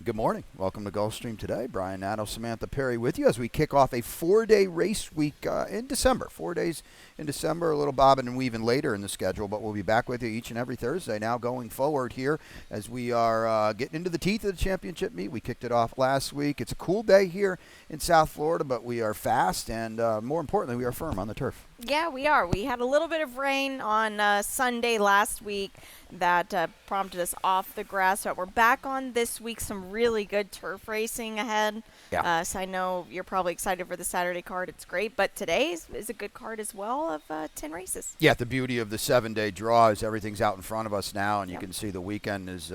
Good morning. Welcome to Gulfstream today. Brian Nadeau, Samantha Perry with you as we kick off a 4-day race week in December. 4 days in December, a little bobbing and weaving later in the schedule, but we'll be back with you each and every Thursday now going forward here as we are getting into the teeth of the championship meet. We kicked it off last week. It's a cool day here in South Florida, but we are fast and more importantly, we are firm on the turf. Yeah, we are. We had a little bit of rain on Sunday last week that prompted us off the grass, but we're back on this week. Some really good turf racing ahead. Yeah. So I know you're probably excited for the Saturday card. It's great, but today is a good card as well of 10 races. Yeah, the beauty of the 7-day draw is everything's out in front of us now, and you can see the weekend is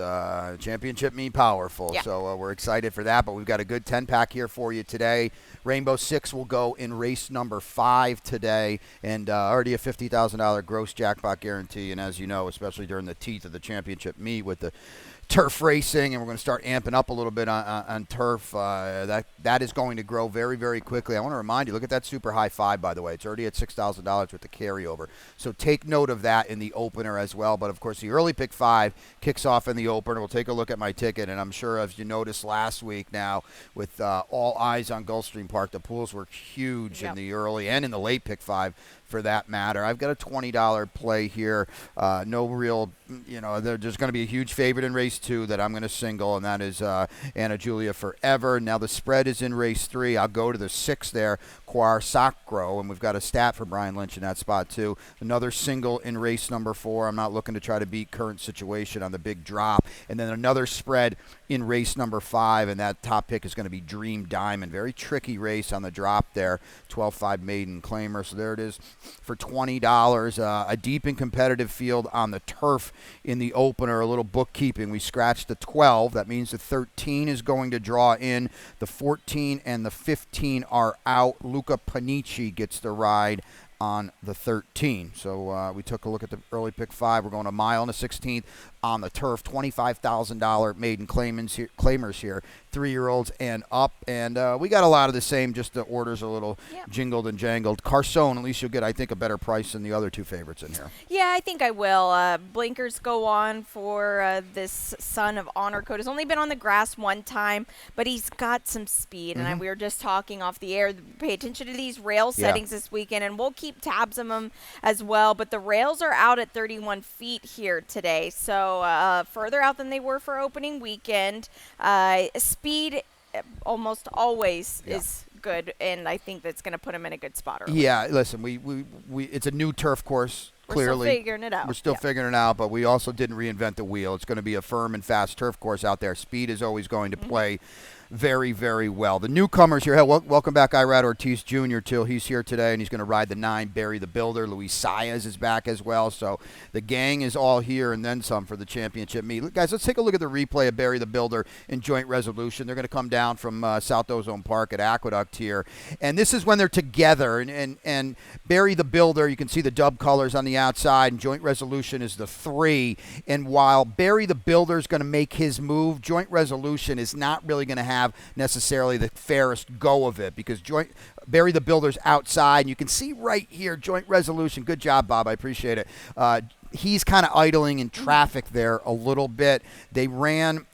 championship meet powerful. Yeah. So we're excited for that, but we've got a good 10-pack here for you today. Rainbow Six will go in race number 5 today, and already a $50,000 gross jackpot guarantee. And as you know, especially during the teeth of the championship meet with the turf racing, and we're going to start amping up a little bit on turf. That is going to grow very, very quickly. I want to remind you, look at that super high 5, by the way. It's already at $6,000 with the carryover. So take note of that in the opener as well. But, of course, the early pick 5 kicks off in the opener. We'll take a look at my ticket, and I'm sure, as you noticed last week now, with all eyes on Gulfstream Park, the pools were huge in the early and in the late pick 5. For that matter, I've got a $20 play here. No real, there's going to be a huge favorite in race 2 that I'm going to single, and that is Anna Julia Forever. Now the spread is in race 3. I'll go to the 6 there, Quar Sacro, and we've got a stat for Brian Lynch in that spot too. Another single in race number 4. I'm not looking to try to beat current situation on the big drop. And then another spread in race number 5, and that top pick is going to be Dream Diamond. Very tricky race on the drop there. 12-5 maiden claimer. So there it is for $20. A deep and competitive field on the turf in the opener. A little bookkeeping. We scratched the 12. That means the 13 is going to draw in. The 14 and the 15 are out. Luca Panici gets the ride on the 13. So we took a look at the early pick 5. We're going a mile and a 16th on the turf. $25,000 maiden claimers here. 3-year-olds and up. And we got a lot of the same, just the orders a little jingled and jangled. Carson, at least you'll get, I think, a better price than the other 2 favorites in here. Yeah, I think I will. Blinkers go on for this Son of Honor Code. He's only been on the grass one time, but he's got some speed. Mm-hmm. And we were just talking off the air. Pay attention to these rail settings this weekend, and we'll keep tabs on them as well. But the rails are out at 31 feet here today, so further out than they were for opening weekend. Speed almost always is good, and I think that's going to put him in a good spot early. Yeah, listen, we it's a new turf course. Clearly, we're still figuring it out. We're still figuring it out, but we also didn't reinvent the wheel. It's going to be a firm and fast turf course out there. Speed is always going to play very, very well. The newcomers here, welcome back Irad Ortiz Jr. too. He's here today, and he's going to ride the 9, Barry the Builder. Luis Saez is back as well. So the gang is all here and then some for the championship meet. Guys, let's take a look at the replay of Barry the Builder in joint resolution. They're going to come down from South Ozone Park at Aqueduct here. And this is when they're together. And Barry the Builder, you can see the dub colors on the outside, and joint resolution is the 3. And while Barry the Builder is going to make his move, joint resolution is not really going to have necessarily the fairest go of it because Barry the Builder's outside, and you can see right here, joint resolution. Good job, Bob. I appreciate it. He's kind of idling in traffic there a little bit. They ran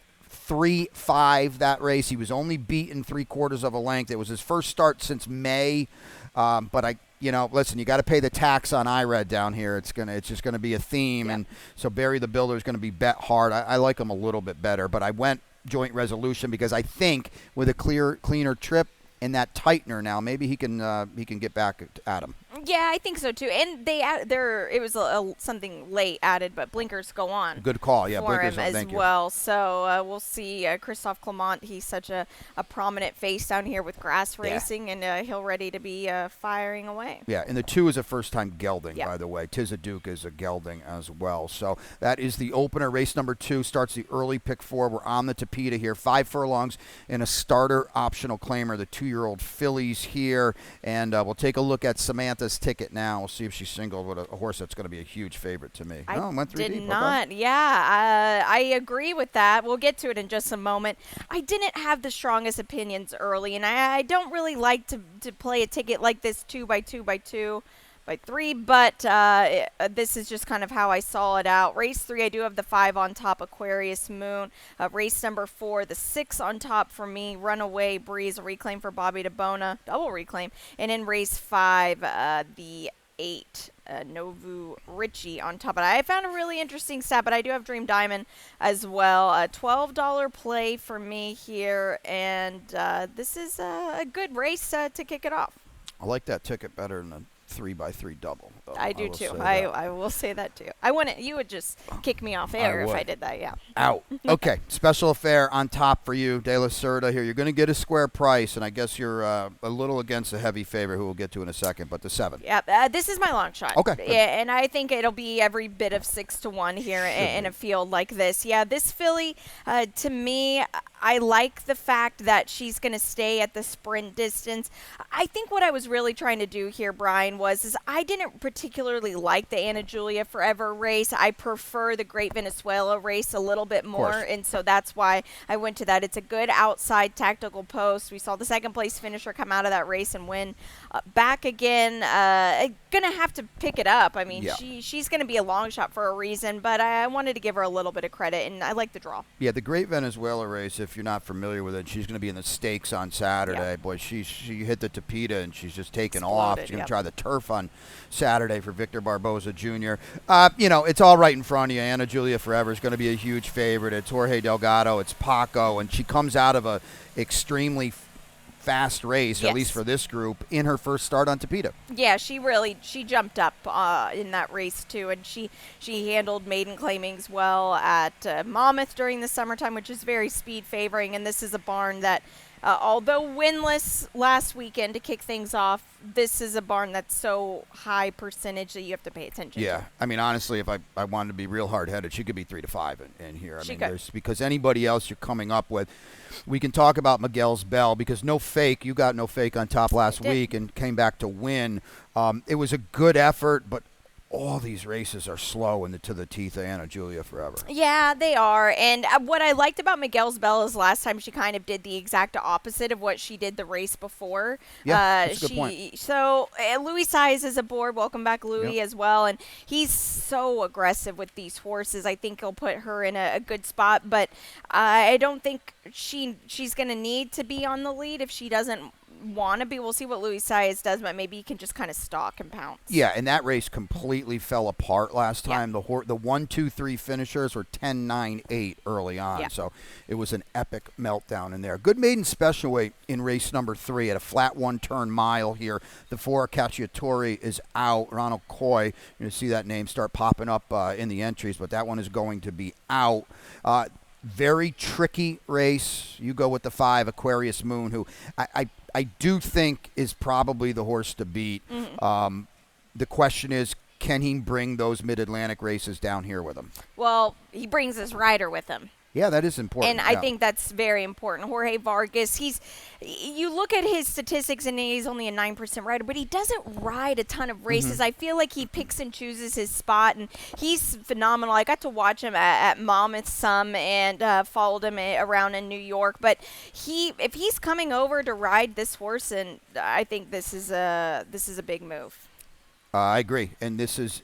3-5 that race. He was only beaten 3/4 of a length. It was his first start since May, but listen, you got to pay the tax on IRED down here. It's just gonna be a theme, and so Barry the Builder is going to be bet hard. I like him a little bit better, but I went joint resolution because I think with a cleaner trip and that tightener now, maybe he can get back at him. Yeah, I think so too. And it was something late added, but blinkers go on. Good call, yeah. For blinkers him as well. So we'll see. Christophe Clement, he's such a prominent face down here with grass racing, and he'll ready to be firing away. Yeah, and the 2 is a first-time gelding, by the way. Tizaduke is a gelding as well. So that is the opener. Race number 2 starts the early pick 4. We're on the Tapeta here. 5 furlongs and a starter optional claimer. The 2-year-old fillies here, and we'll take a look at Samantha's ticket now. We'll see if she's singled with a horse that's going to be a huge favorite to me. Went 3 deep. Not. Okay. Yeah, I agree with that. We'll get to it in just a moment. I didn't have the strongest opinions early, and I don't really like to play a ticket like this 2x2x2. by 3, but this is just kind of how I saw it out. Race 3, I do have the 5 on top, Aquarius Moon. Race number 4, the 6 on top for me, Runaway Breeze, a reclaim for Bobby DeBona, double reclaim. And in race 5, the 8, Novu Richie on top. But I found a really interesting stat, but I do have Dream Diamond as well. A $12 play for me here, and this is a good race to kick it off. I like that ticket better than a 3x3 double. I do too. I will say that too. I wouldn't. You would just kick me off air if I did that. Yeah. Out. Okay. Special affair on top for you, De La Cerda here. You're going to get a square price, and I guess you're a little against a heavy favorite who we'll get to in a second, but the 7. Yeah. This is my long shot. Okay. Yeah, and I think it'll be every bit of 6-1 here in a field like this. Yeah. This filly, to me, I like the fact that she's going to stay at the sprint distance. I think what I was really trying to do here, Brian, is I didn't particularly like the Ana Julia Forever race. I prefer the Great Venezuela race a little bit more, and so that's why I went to that. It's a good outside tactical post. We saw the second place finisher come out of that race and win. Back again, gonna have to pick it up. I mean, she's gonna be a long shot for a reason, but I wanted to give her a little bit of credit, and I like the draw. Yeah, the Great Venezuela race, if you're not familiar with it, she's going to be in the stakes on Saturday. Yeah. Boy, she hit the Tapeta, and she's just taken Exploded, off. She's going to try the turf on Saturday for Victor Barboza Jr. It's all right in front of you. Ana Julia Forever is going to be a huge favorite. It's Jorge Delgado. It's Paco, and she comes out of a extremely fast race, at least for this group, in her first start on Tapeta. Yeah, she jumped up in that race too, and she handled maiden claimings well at Monmouth during the summertime, which is very speed favoring, and this is a barn that although winless last weekend to kick things off, this is a barn that's so high percentage that you have to pay attention to. I mean, honestly, if I wanted to be real hard-headed, she could be 3-5 in here. She could. Because anybody else you're coming up with, we can talk about Miguel's Bell, because No Fake, you got No Fake on top last week and came back to win. It was a good effort, but all these races are slow to the teeth of Ana Julia Forever. Yeah, they are. And what I liked about Miguel's Bell is last time she kind of did the exact opposite of what she did the race before. Yeah, that's a good point. So Louis Size is aboard. Welcome back, Louis, as well. And he's so aggressive with these horses. I think he'll put her in a good spot. But I don't think she's going to need to be on the lead if she doesn't want to be. We'll see what Louis Saez does, but maybe he can just kind of stalk and pounce. Yeah, and that race completely fell apart last time. The 1, 2, 3 finishers were 10, 9, 8 early on, so it was an epic meltdown in there. Good maiden special weight in race number 3 at a flat 1-turn mile here. The 4 Cacciatore is out. Ronald Coy, you're going to see that name start popping up in the entries, but that one is going to be out. Very tricky race. You go with the 5 Aquarius Moon, who I do think is probably the horse to beat. Mm-hmm. The question is, can he bring those Mid-Atlantic races down here with him? Well, he brings his rider with him. Yeah, that is important. And I think that's very important. Jorge Vargas, you look at his statistics and he's only a 9% rider, but he doesn't ride a ton of races. I feel like he picks and chooses his spot, and he's phenomenal. I got to watch him at Monmouth some and followed him around in New York. But if he's coming over to ride this horse, and I think this is a big move. I agree, and this is.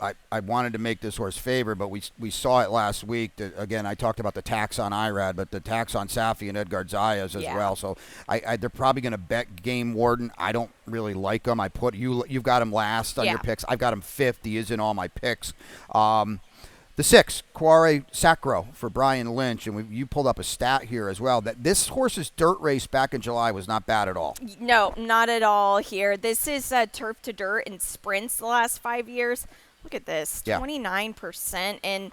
I wanted to make this horse favorite, but we saw it last week. Again, I talked about the tax on Irad, but the tax on Safi and Edgar Zayas as well. So they're probably going to bet Game Warden. I don't really like him. You've got him last on your picks. I've got him 5th. He is in all my picks. The 6, Cuore Sacro for Brian Lynch, and you pulled up a stat here as well, that this horse's dirt race back in July was not bad at all. No, not at all here. This is turf to dirt in sprints the last 5 years. Look at this, 29%. And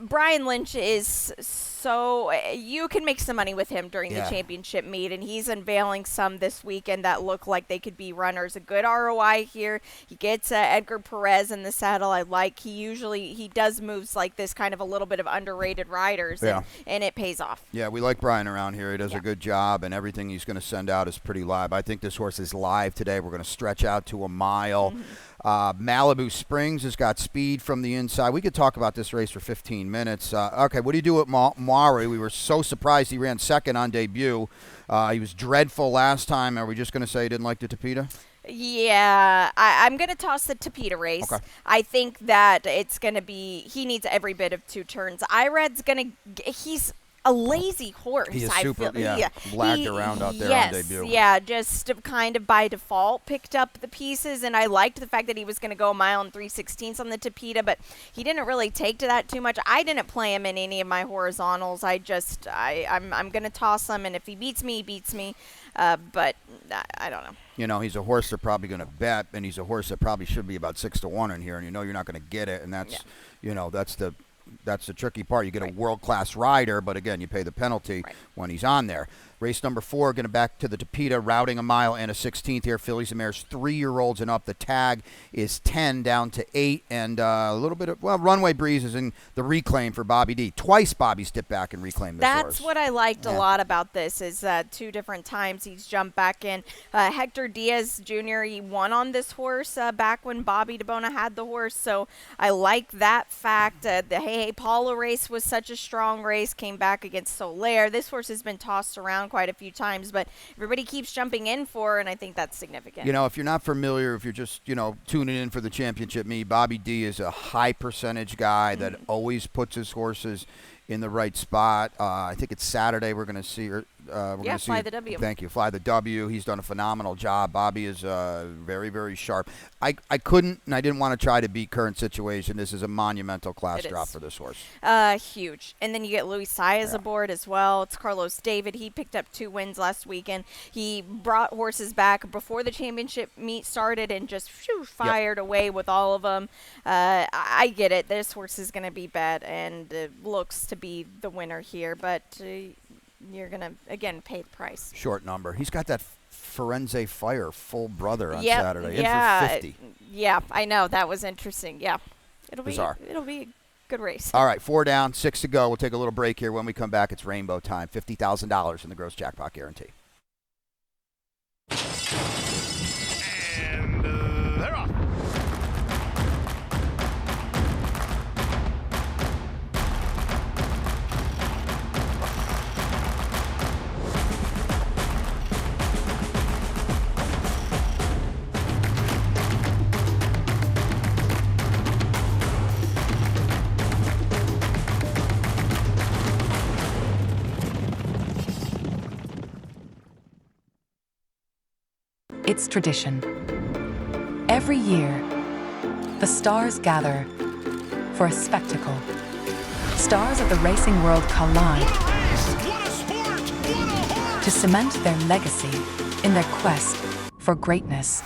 Brian Lynch is so you can make some money with him during the championship meet, and he's unveiling some this weekend that look like they could be runners. A good ROI here. He gets Edgar Perez in the saddle. I like he does moves like this, kind of a little bit of underrated riders, and it pays off. Yeah, we like Brian around here. He does a good job, and everything he's going to send out is pretty live. I think this horse is live today. We're going to stretch out to a mile. Malibu Springs has got speed from the inside. We could talk about this race for 15 minutes. Okay, what do you do with Maury? We were so surprised he ran second on debut. He was dreadful last time. Are we just going to say he didn't like the Tapeta? Yeah, I'm going to toss the Tapeta race. Okay. I think that it's going to be, he needs every bit of 2 turns. Ired's going to, he's a lazy He horse, is I super, feel. yeah, Yeah, lagged around out there on yes, debut. yeah, just kind of by default picked up the pieces, and I liked the fact that he was going to go a mile and 3/16 on the Tapeta, but he didn't really take to that too much. I didn't play him in any of my horizontals. I'm going to toss him, and if he beats me, he beats me. But I don't know. You know, he's a horse they're probably going to bet, and he's a horse that probably should be about 6-1 in here, and you know you're not going to get it, and that's, Yeah. you know, that's the tricky part. You get Right. a world-class rider, but again, you pay the penalty Right. when he's on there. Race number 4, going to back to the Tapeta, routing a mile and a 16th here. Fillies and mares, 3-year-olds and up. The tag is 10 down to 8, and a little bit of, well, Runway Breeze is in the reclaim for Bobby D. Twice Bobby stepped back and reclaimed this horse. That's what I liked a Yeah. lot about this is that 2 different times he's jumped back in. Hector Diaz Jr., he won on this horse back when Bobby DeBona had the horse, so I like that fact. The Hey Hey Paula race was such a strong race, came back against Soler. This horse has been tossed around quite a few times, but everybody keeps jumping in for, and I think that's significant. You know, if you're not familiar, if you're just, you know, tuning in for the championship, Bobby D is a high percentage guy that always puts his horses in the right spot. I think it's Saturday we're going to see her. We're gonna see Fly the W. Thank you. Fly the W. He's done a phenomenal job. Bobby is very, very sharp. I couldn't, and I didn't want to try to beat current situation. This is a monumental class It drop is. for this horse. Huge. And then you get Luis Saez aboard as well. It's Carlos David. He picked up 2 wins last weekend. He brought horses back before the championship meet started and just fired away with all of them. I get it. This horse is going to be bet and looks to be the winner here, but you're going to, again, pay the price. Short number. He's got that Firenze Fire full brother on Yep, Saturday. yeah, In for 50. Yeah, I know. That was interesting. Yeah. Bizarre. It'll be a good race. All right, 4 down, 6 to go. We'll take a little break here. When we come back, it's rainbow time. $50,000 in the gross jackpot guarantee. And they're off. It's tradition. Every year, the stars gather for a spectacle. Stars of the racing world collide What a sport! What a horse! to cement their legacy in their quest for greatness.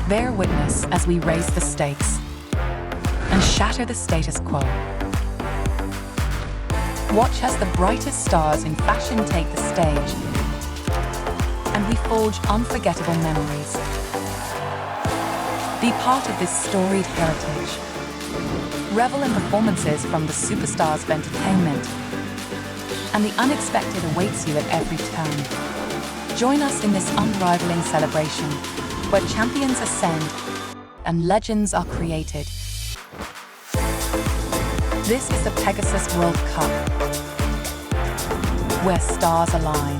Bear witness as we raise the stakes and shatter the status quo. Watch as the brightest stars in fashion take the stage, and we forge unforgettable memories. Be part of this storied heritage. Revel in performances from the superstars of entertainment, and the unexpected awaits you at every turn. Join us in this unrivaling celebration, where champions ascend and legends are created. This is the Pegasus World Cup, where stars align.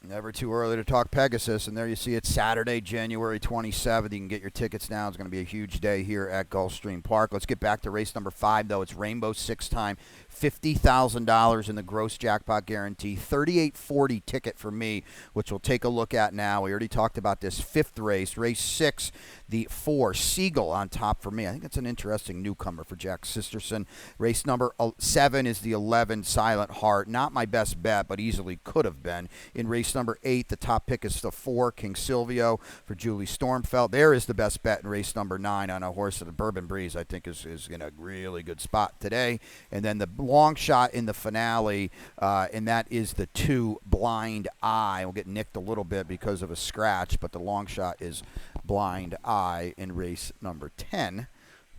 Never too early to talk Pegasus, and there you see it, Saturday, January 27th. You can get your tickets now. It's going to be a huge day here at Gulfstream Park. Let's get back to race number 5, though. It's Rainbow 6 time. $50,000 in the gross jackpot guarantee. $38.40 ticket for me, which we'll take a look at now. We already talked about this 5th race. Race 6, the 4, Seagull on top for me. I think that's an interesting newcomer for Jack Sisterson. Race number 7 is the 11, Silent Heart. Not my best bet, but easily could have been. In race number 8, the top pick is the 4, King Silvio for Julie Stormfeld. There is the best bet in race number 9 on a horse of the Bourbon Breeze. I think is in a really good spot today. And then the long shot in the finale, and that is the 2, Blind Eye. Will get nicked a little bit because of a scratch, but the long shot is Blind Eye in race number 10.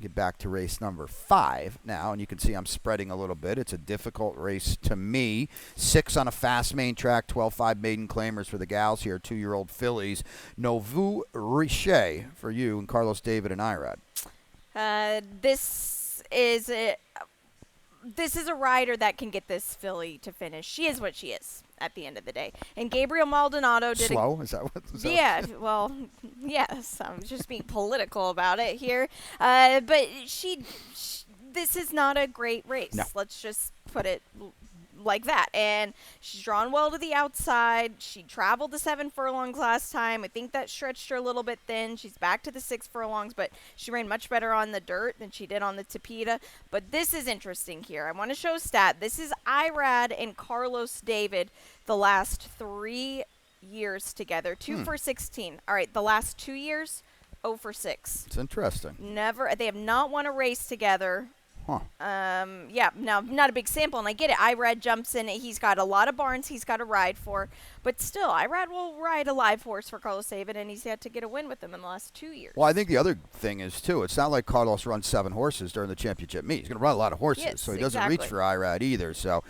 Get back to race number 5 now, and you can see I'm spreading a little bit. It's a difficult race to me. 6 on a fast main track, 12-5 maiden claimers for the gals here, 2-year-old fillies. Nouveau Riche for you and Carlos David and Irad. This is this is a rider that can get this filly to finish. She is what she is at the end of the day. And Gabriel Maldonado did Slow? Is that what? yeah, well, yes. I'm just being political about it here. But this is not a great race. No. Let's just put it like that. And she's drawn well to the outside. She traveled the 7 furlongs last time. I think that stretched her a little bit thin. She's back to the 6 furlongs, but she ran much better on the dirt than she did on the Tapeta. But this is interesting here. I want to show a stat. This is Irad and Carlos David the last 3 years together. 2 for 16. All right, the last 2 years, 0 for 6. It's interesting. They have not won a race together. Huh. Yeah, now, not a big sample, and I get it. Irad jumps in. He's got a lot of barns he's got to ride for. But still, Irad will ride a live horse for Carlos David, and he's yet to get a win with him in the last 2 years. Well, I think the other thing is, too, it's not like Carlos runs 7 horses during the championship meet. He's going to run a lot of horses, Yes, so he doesn't exactly. reach for Irad either. So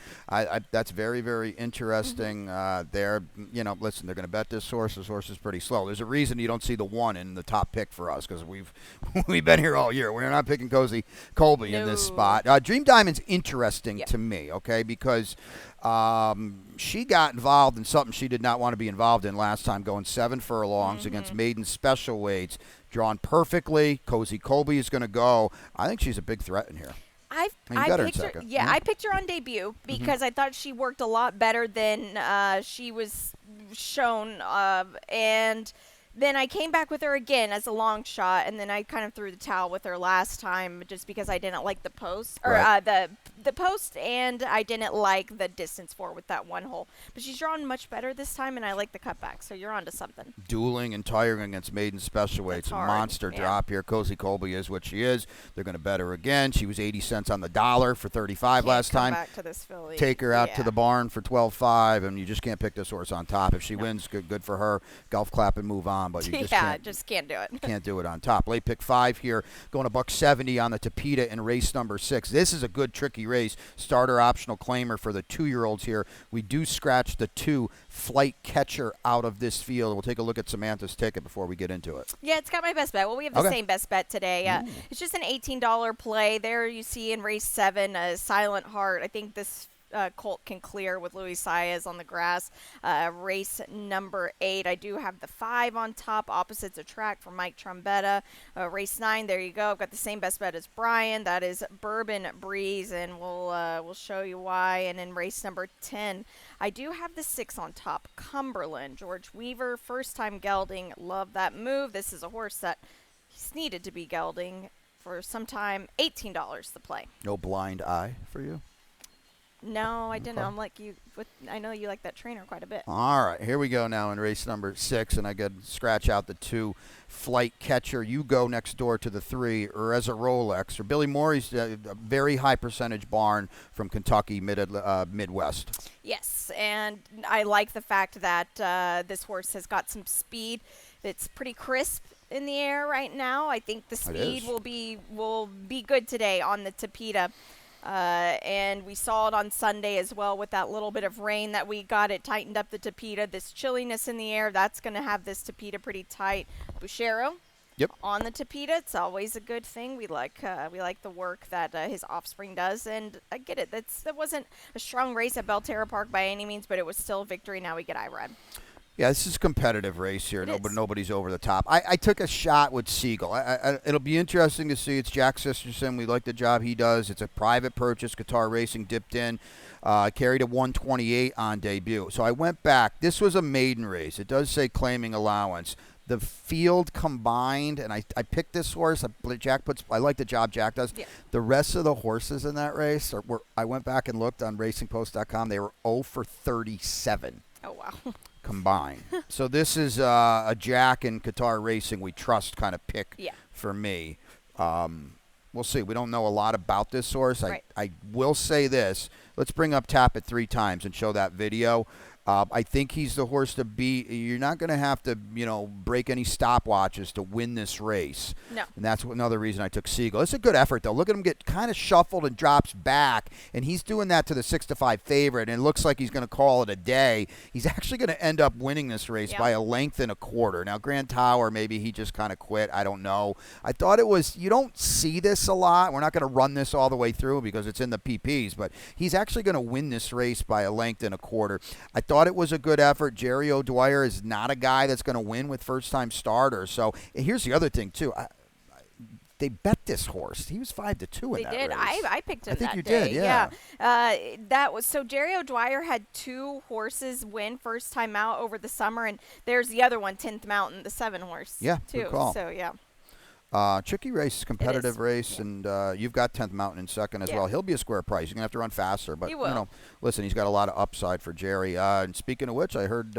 that's very, very interesting there. You know, listen, they're going to bet this horse. This horse is pretty slow. There's a reason you don't see the 1 in the top pick for us, because we've been here all year. We're not picking Cozy Colby in this No. spot. Dream Diamond's interesting to me, okay, because she got involved in something she did not want to be involved in last time, going 7 furlongs against maiden special weights, drawn perfectly. Cozy Colby is going to go. I think she's a big threat in here. I got her in picked her, second. yeah, Mhm. I picked her on debut because I thought she worked a lot better than she was shown, and then I came back with her again as a long shot, and then I kind of threw the towel with her last time just because I didn't like the post or Right. the post, and I didn't like the distance for with that 1 hole. But she's drawn much better this time, and I like the cutback. So you're onto something. Dueling and tiring against maiden special weights. That's A hard, monster yeah. drop here. Cozy Colby is what she is. They're going to bet her again. She was 80 cents on the dollar for 35 Can't last come time. back to this filly. Take her out to Yeah. the barn for 12.5, and you just can't pick this horse on top. If she wins, good for her. Golf clap and move on, but you just Yeah, can't. just can't do it. Can't do it on top. Late pick 5 here, going to $170 on the Tapeta in race number 6. This is a good, tricky race. Starter optional claimer for the 2-year-olds here. We do scratch the 2 Flight Catcher out of this field. We'll take a look at Samantha's ticket before we get into it. Yeah, it's got my best bet. Well, we have the Okay. same best bet today. It's just an $18 play. There you see in race 7, Silent Heart. I think this colt can clear with Luis Saez on the grass. Race number 8, I do have the 5 on top. Opposites attract for Mike Trombetta. Race 9, there you go. I've got the same best bet as Brian. That is Bourbon Breeze, and we'll show you why. And in race number 10, I do have the 6 on top. Cumberland, George Weaver, first time gelding. Love that move. This is a horse that he's needed to be gelding for some time. $18 the play. No blind eye for you? No, I didn't. Okay. I'm like you. I know you like that trainer quite a bit. All right, here we go now in race number 6, and I got to scratch out the 2 Flight Catcher. You go next door to the 3, Reza Rolex, or Billy Morey's a very high percentage barn from Kentucky, Midwest. Yes, and I like the fact that this horse has got some speed. It's pretty crisp in the air right now. I think the speed is. will be good today on the Tapeta. And we saw it on Sunday as well with that little bit of rain that we got. It tightened up the Tapeta. This chilliness in the air, that's going to have this Tapeta pretty tight. Bouchero Yep. on the Tapeta. It's always a good thing. We like the work that his offspring does. And I get it. That wasn't a strong race at Belterra Park by any means, but it was still a victory. Now we get Irad. Yeah, this is a competitive race here. It is. Nobody's over the top. I took a shot with Siegel. It'll be interesting to see. It's Jack Sisterson. We like the job he does. It's a private purchase. Qatar Racing dipped in. Carried a 128 on debut. So I went back. This was a maiden race. It does say claiming allowance. The field combined, and I picked this horse. I like the job Jack does. Yeah. The rest of the horses in that race, I went back and looked on racingpost.com. They were 0 for 37. Oh, wow. Combined. So this is a Jack and Qatar Racing we trust kind of pick Yeah. for me. We'll see. We don't know a lot about this horse. Right. I will say this. Let's bring up Tap It 3 times and show that video. I think he's the horse to beat. You're not going to have to, break any stopwatches to win this race. No. And that's another reason I took Siegel. It's a good effort, though. Look at him get kind of shuffled and drops back, and he's doing that to the 6-5 favorite, and it looks like he's going to call it a day. He's actually going to end up winning this race by a length and a quarter. Now, Grand Tower, maybe he just kind of quit. I don't know. I thought it was, you don't see this a lot. We're not going to run this all the way through because it's in the PPs, but he's actually going to win this race by a length and a quarter. I thought it was a good effort. Jerry O'Dwyer is not a guy that's going to win with first-time starters. So here's the other thing, too. They bet this horse. He was 5-2 in that race. They did. I picked him I think that you day. did, yeah. That was so. Jerry O'Dwyer had 2 horses win first time out over the summer, and there's the other one, 10th Mountain, the 7 horse. Yeah, too. good call. So yeah. Tricky race, competitive race, and you've got 10th Mountain in second as well. He'll be a square price. You're going to have to run faster, but he will. Listen, he's got a lot of upside for Jerry. And speaking of which, I heard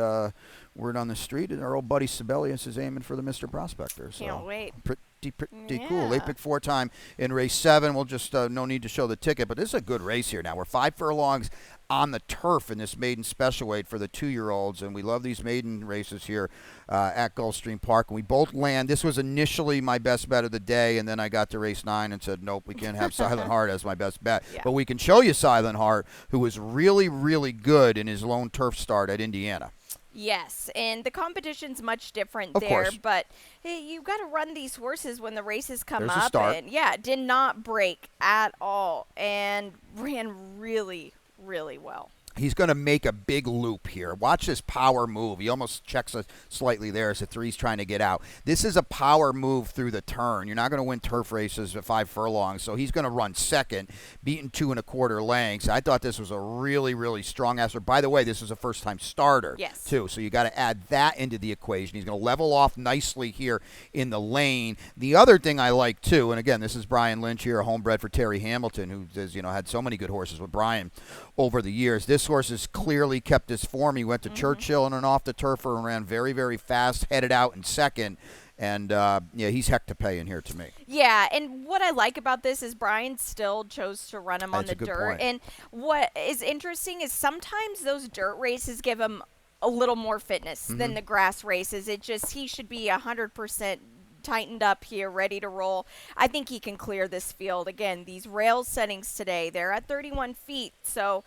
word on the street, and our old buddy Sibelius is aiming for the Mr. Prospector. So Can't wait. Pretty cool. They picked 4 time in race 7. We'll just no need to show the ticket, but this is a good race here. Now we're 5 furlongs on the turf in this maiden special weight for the 2-year-olds, and we love these maiden races here at Gulfstream Park. And we both land. This was initially my best bet of the day, and then I got to race 9 and said, nope, we can't have Silent Heart as my best bet. Yeah. But we can show you Silent Heart, who was really, really good in his lone turf start at Indiana. Yes, and the competition's much different of there, course. But hey, you've got to run these horses when the races come There's a up. start. And did not break at all and ran really, really well. He's going to make a big loop here. Watch this power move. He almost checks us slightly there as the 3's trying to get out. This is a power move through the turn. You're not going to win turf races at 5 furlongs, so he's going to run second, beating 2 1/4 lengths. I thought this was a really, really strong effort. By the way, this is a first-time starter, too, so you got to add that into the equation. He's going to level off nicely here in the lane. The other thing I like, too, and again, this is Brian Lynch here, a homebred for Terry Hamilton, who has, had so many good horses with Brian over the years. This horse has clearly kept his form. He went to Churchill and an off the turfer and ran very, very fast, headed out in second. And, he's heck to pay in here to me. Yeah, and what I like about this is Brian still chose to run him on the dirt. Point. And what is interesting is sometimes those dirt races give him a little more fitness than the grass races. He should be 100% tightened up here, ready to roll. I think he can clear this field. Again, these rail settings today, they're at 31 feet, so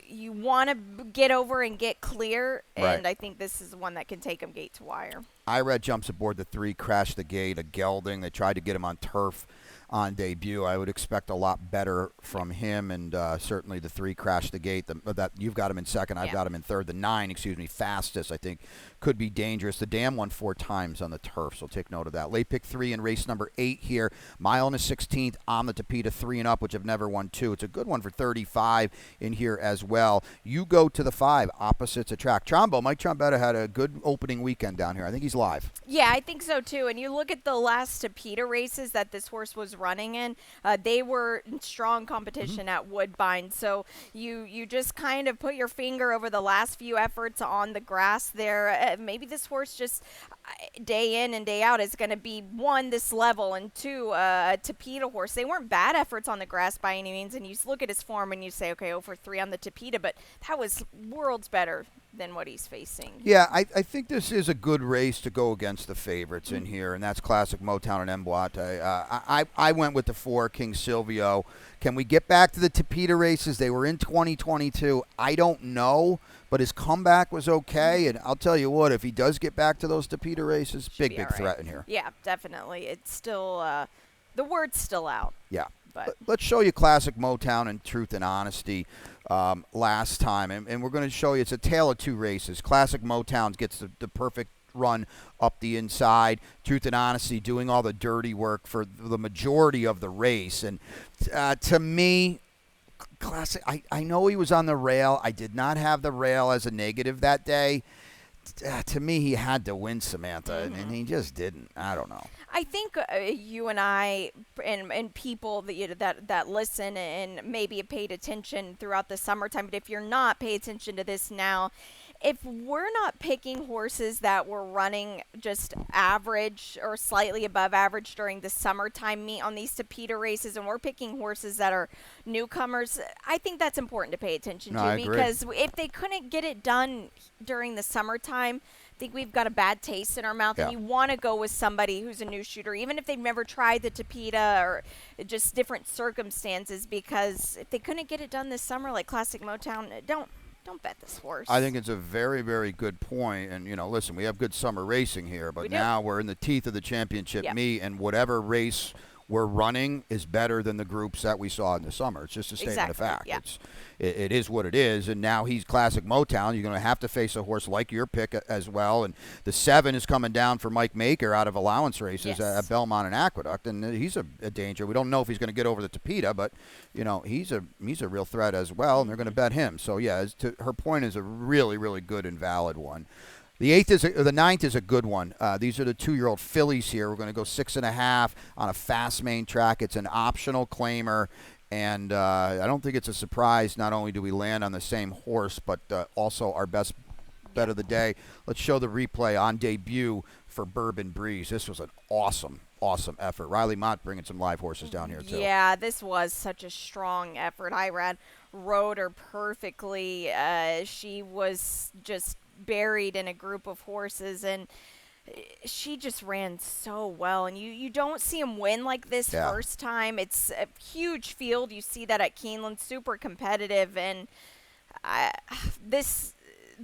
you want to get over and get clear, and I think this is one that can take him gate to wire. Irad jumps aboard the 3, crashed the gate, a gelding. They tried to get him on turf on debut. I would expect a lot better from him, and certainly the 3 crashed the gate. That you've got him in second, I've got him in third. The 9, fastest, I think, could be dangerous. The Dam won 4 times on the turf, so take note of that. Late pick 3 in race number 8 here. Mile and a 16th on the Tapeta, 3 and up, which have never won 2. It's a good one for 35 in here as well. You go to the 5, opposites attract. Mike Trombetta had a good opening weekend down here. I think he's live. Yeah, I think so too. And you look at the last Tapeta races that this horse was running in, they were in strong competition at Woodbine. So you just kind of put your finger over the last few efforts on the grass there. Maybe this horse just day in and day out is going to be 1, this level, and 2, a Tapeta horse. They weren't bad efforts on the grass by any means, and you look at his form and you say, okay, 0-3 on the Tapeta, but that was worlds better than what he's facing. Yeah, I think this is a good race to go against the favorites in here, and that's Classic Motown and Emboite. I went with the 4, King Silvio. Can we get back to the Tapeta races? They were in 2022. I don't know, but his comeback was okay, and I'll tell you what, if he does get back to those Tapeta races, big threat in here. Yeah, definitely. It's still, the word's still out. Yeah. But let's show you Classic Motown and Truth and Honesty last time. And we're going to show you it's a tale of 2 races. Classic Motown gets the perfect run up the inside. Truth and Honesty doing all the dirty work for the majority of the race. And to me, Classic, I know he was on the rail. I did not have the rail as a negative that day. To me, he had to win, Samantha, and he just didn't. I don't know. I think you and I and people that listen and maybe have paid attention throughout the summertime, but if you're not, pay attention to this now. if we're not picking horses that were running just average or slightly above average during the summertime meet on these Tapeta races, and we're picking horses that are newcomers, I think that's important to pay attention No, to, I agree. because if they couldn't get it done during the summertime, I think we've got a bad taste in our mouth, and Yeah. you want to go with somebody who's a new shooter, even if they've never tried the Tapeta or just different circumstances, because if they couldn't get it done this summer like Classic Motown, don't bet this horse. I think it's a very, very good point. And, listen, we have good summer racing here, but We do. now we're in the teeth of the championship Yep. meet, and whatever race we're running is better than the groups that we saw in the summer. It's just a statement of Exactly, fact. yeah. It is what it is, and now he's Classic Motown. You're going to have to face a horse like your pick as well, and the 7 is coming down for Mike Maker out of allowance races Yes. at Belmont and Aqueduct, and he's a danger. We don't know if he's going to get over the Tapeta, but he's a real threat as well, and they're going to bet him. So yeah, her point is a really, really good and valid one. The 9th is a good one. These are the 2-year-old fillies here. We're going to go 6.5 on a fast main track. It's an optional claimer, and I don't think it's a surprise. Not only do we land on the same horse, but also our best bet of the day. Let's show the replay on debut for Bourbon Breeze. This was an awesome effort. Riley Mott bringing some live horses down here too. Yeah, this was such a strong effort. Irad rode her perfectly. She was just buried in a group of horses, and she just ran so well. And you don't see him win like this Yeah. first time. It's a huge field. You see that at Keeneland, super competitive, and this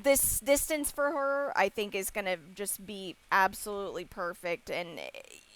distance for her, I think, is going to just be absolutely perfect. And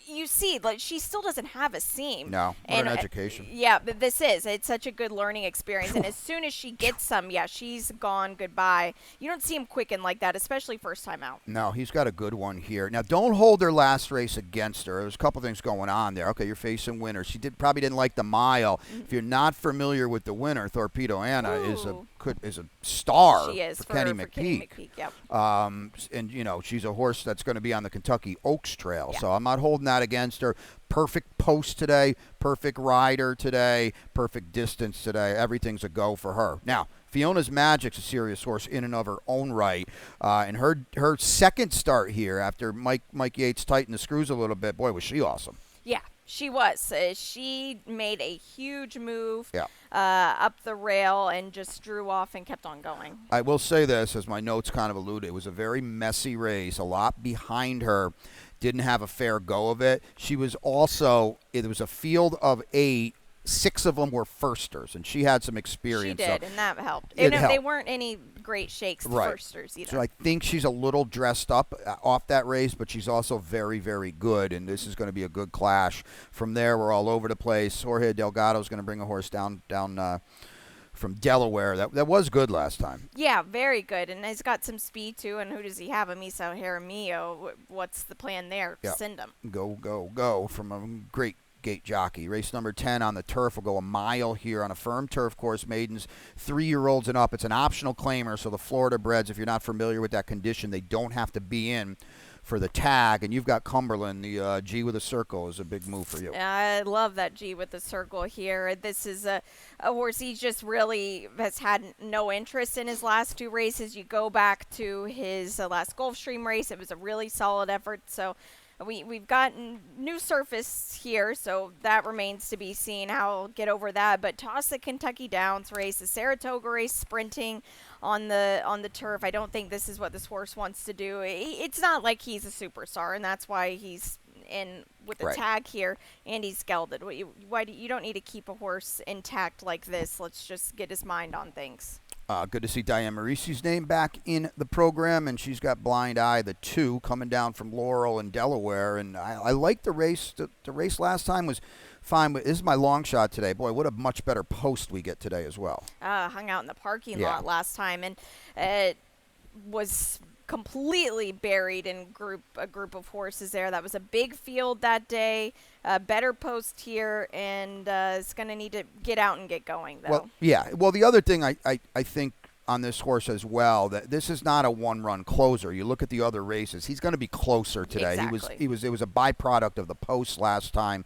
you see, like, she still doesn't have a seam. No, what and an education. Yeah, but it's such a good learning experience. And as soon as she gets some, she's gone goodbye. You don't see him quicken like that, especially first time out. No, he's got a good one here. Now, don't hold her last race against her. There's a couple things going on there. Okay, you're facing winner. She probably didn't like the mile. Mm-hmm. If you're not familiar with the winner, Torpedo Anna is Ooh. a star She is for Kenny for McPeak. Kenny McPeak, yep. And she's a horse that's going to be on the Kentucky Oaks Trail. Yeah. So I'm not holding that against her. Perfect post today, perfect rider today, perfect distance today. Everything's a go for her. Now, Fiona's Magic's a serious horse in and of her own right. And her second start here after Mike Yates tightened the screws a little bit, boy, was she awesome. Yeah, she was. She made a huge move Yeah. up the rail and just drew off and kept on going. I will say this, as my notes kind of alluded, it was a very messy race, a lot behind her. Didn't have a fair go of it. She was also, it was a field of 8. 6 of them were firsters, and she had some experience. She did, So and that helped. It They helped. weren't any great shakes, the Right. firsters either. So I think she's a little dressed up off that race, but she's also very, very good, and this is going to be a good clash. From there, we're all over the place. Jorge Delgado's going to bring a horse down from Delaware. That was good last time. Yeah, very good, and he's got some speed too. And who does he have? Amiso Jaramillo. What's the plan there? Yeah. Send him. Go from a great gate jockey. Race number 10 on the turf will go a mile here on a firm turf course. Maidens 3-year-olds and up. It's an optional claimer, so the Florida breds, if you're not familiar with that condition, they don't have to be in for the tag. And you've got Cumberland. The G with a circle is a big move for you. I love that G with the circle here. This is a horse he just really has had no interest in his last 2 races. You go back to his last Gulfstream race. It was a really solid effort. So we've gotten new surface here, so that remains to be seen how he'll get over that. But toss the Kentucky Downs race, the Saratoga race, sprinting on the turf. I don't think this is what this horse wants to do. It's not like he's a superstar, and that's why he's in with the Right. tag here, and he's gelded. You don't need to keep a horse intact like this. Let's just get his mind on things. Good to see Diane Marisi's name back in the program, and she's got Blind Eye, the 2, coming down from Laurel and Delaware. And I like the race. The race last time was fine, but this is my long shot today. Boy, what a much better post we get today as well. Hung out in the parking Yeah. lot last time, and it was completely buried in a group of horses there. That was a big field that day. Better post here, and it's going to need to get out and get going, though. Well, yeah. Well, the other thing I think on this horse as well, that this is not a one-run closer. You look at the other races; he's going to be closer today. Exactly. It was a byproduct of the post last time.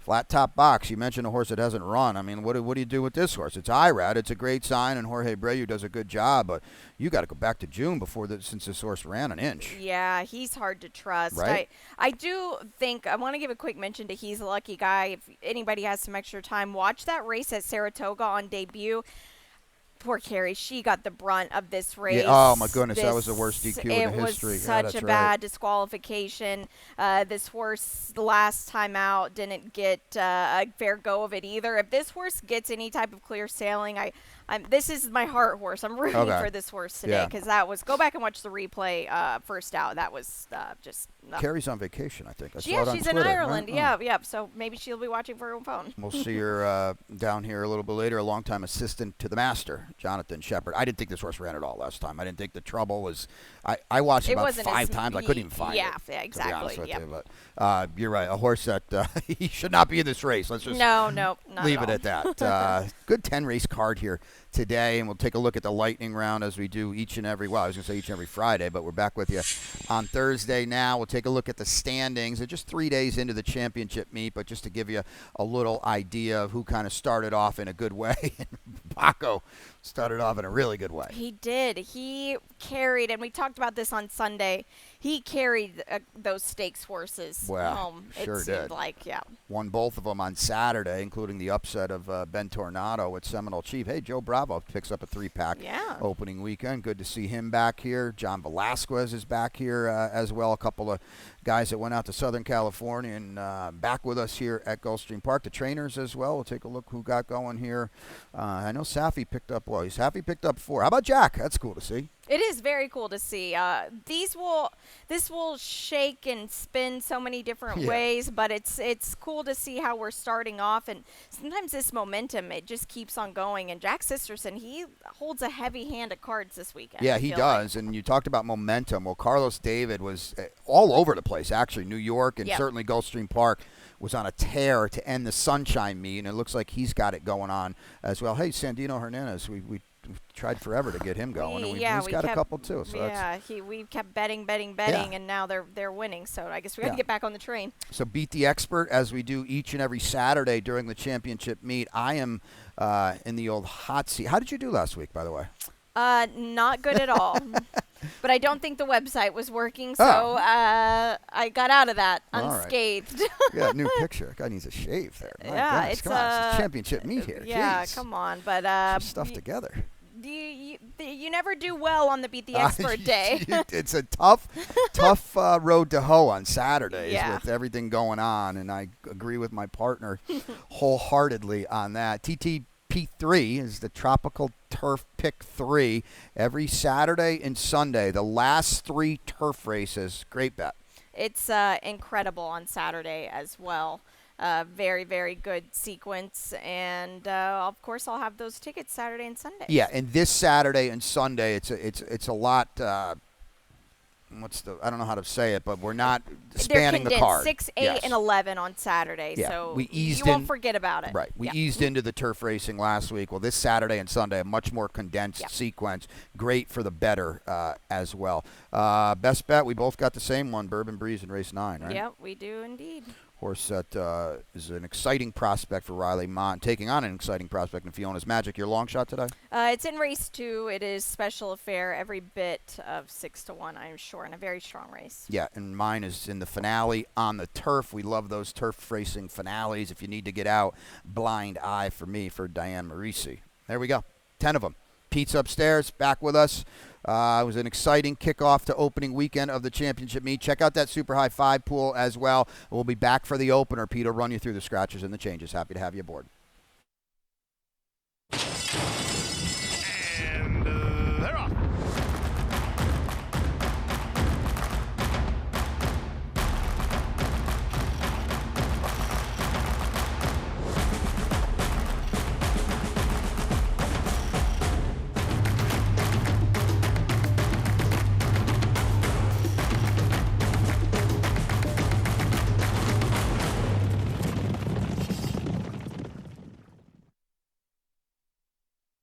Flat top box. You mentioned a horse that hasn't run. I mean, what do you do with this horse? It's IRAD. It's a great sign, and Jorge Abreu does a good job. But you got to go back to June since this horse ran an inch. Yeah, he's hard to trust. Right? I do think I want to give a quick mention to He's a Lucky Guy. If anybody has some extra time, watch that race at Saratoga on debut. Poor Carrie, she got the brunt of this race. Yeah, oh my goodness, that was the worst DQ in the history. It was such a right. bad disqualification. This horse, the last time out, didn't get a fair go of it either. If this horse gets any type of clear sailing, this is my heart horse. I'm rooting for this horse today because that was. Go back and watch the replay. First out, that was just. Carrie's on vacation, I think. She's Twitter, in Ireland. Right? Yeah. So maybe she'll be watching for her own phone. We'll see her down here a little bit later. A longtime assistant to the master, Jonathan Shepard. I didn't think this horse ran at all last time. I didn't think the trouble was. I watched it about 5 times. I couldn't even find it. Yeah, exactly. To be honest with you, but you're right. A horse that he should not be in this race. Let's just not leave at it all. at that. Good 10-race card here today, and we'll take a look at the lightning round as we do each and every. Well, I was going to say each and every Friday, but we're back with you on Thursday now. We'll take a look at the standings. They're just 3 days into the championship meet, but just to give you a little idea of who kind of started off in a good way. Baco started off in a really good way. He did. He carried, and we talked about this on Sunday. He carried those stakes horses home. Sure it seemed did. like, yeah. Won both of them on Saturday, including the upset of Ben Tornado with Seminole Chief. Hey, Joe Bravo picks up a 3-pack opening weekend. Good to see him back here. John Velasquez is back here as well. A couple of guys that went out to Southern California and back with us here at Gulfstream Park. The trainers as well. We'll take a look who got going here. I know Safi picked up, Safi picked up 4. How about Jack? That's cool to see. It is very cool to see. This will shake and spin so many different ways, but it's cool to see how we're starting off. And sometimes this momentum, it just keeps on going. And Jack Sisterson, he holds a heavy hand of cards this weekend. Yeah, he does. And you talked about momentum. Well, Carlos David was all over the place, actually. New York and certainly Gulfstream Park was on a tear to end the Sunshine meet, and it looks like he's got it going on as well. Hey, Sandino Hernandez, we tried forever to get him going, and he's got a couple too. So we kept betting, and now they're winning. So I guess we got to get back on the train. So beat the expert as we do each and every Saturday during the championship meet. I am in the old hot seat. How did you do last week, by the way? Not good at all. But I don't think the website was working, so I got out of that unscathed. Yeah, new picture. Guy needs a shave there. My goodness, it's come on, it's a championship meet here. Yeah, Jeez. Come on, but stuff together. You never do well on the Beat the Expert day. It's a tough road to hoe on Saturdays with everything going on, and I agree with my partner wholeheartedly on that. TTP3 is the Tropical Turf Pick 3 every Saturday and Sunday. The last 3 turf races, great bet. It's incredible on Saturday as well. Very, very good sequence. And, of course, I'll have those tickets Saturday and Sunday. Yeah, and this Saturday and Sunday, it's a lot I don't know how to say it, but we're not spanning the card. 6, 8, and 11 on Saturday. Yeah, so you won't forget about it. Right. We eased into the turf racing last week. Well, this Saturday and Sunday, a much more condensed sequence. Great for the bettor as well. Best bet, we both got the same one, Bourbon Breeze in race 9, right? Yep, we do indeed. Horse that is an exciting prospect for Riley Mott, taking on an exciting prospect in Fiona's Magic. Your long shot today? It's in race 2. It is special affair, every bit of 6-1, I'm sure, and a very strong race. Yeah, and mine is in the finale on the turf. We love those turf racing finales. If you need to get out, Blind Eye for me, for Diane Marisi. There we go, 10 of them. Pete's upstairs, back with us. It was an exciting kickoff to opening weekend of the championship meet. Check out that Super High 5 pool as well. We'll be back for the opener. Pete will run you through the scratchers and the changes. Happy to have you aboard.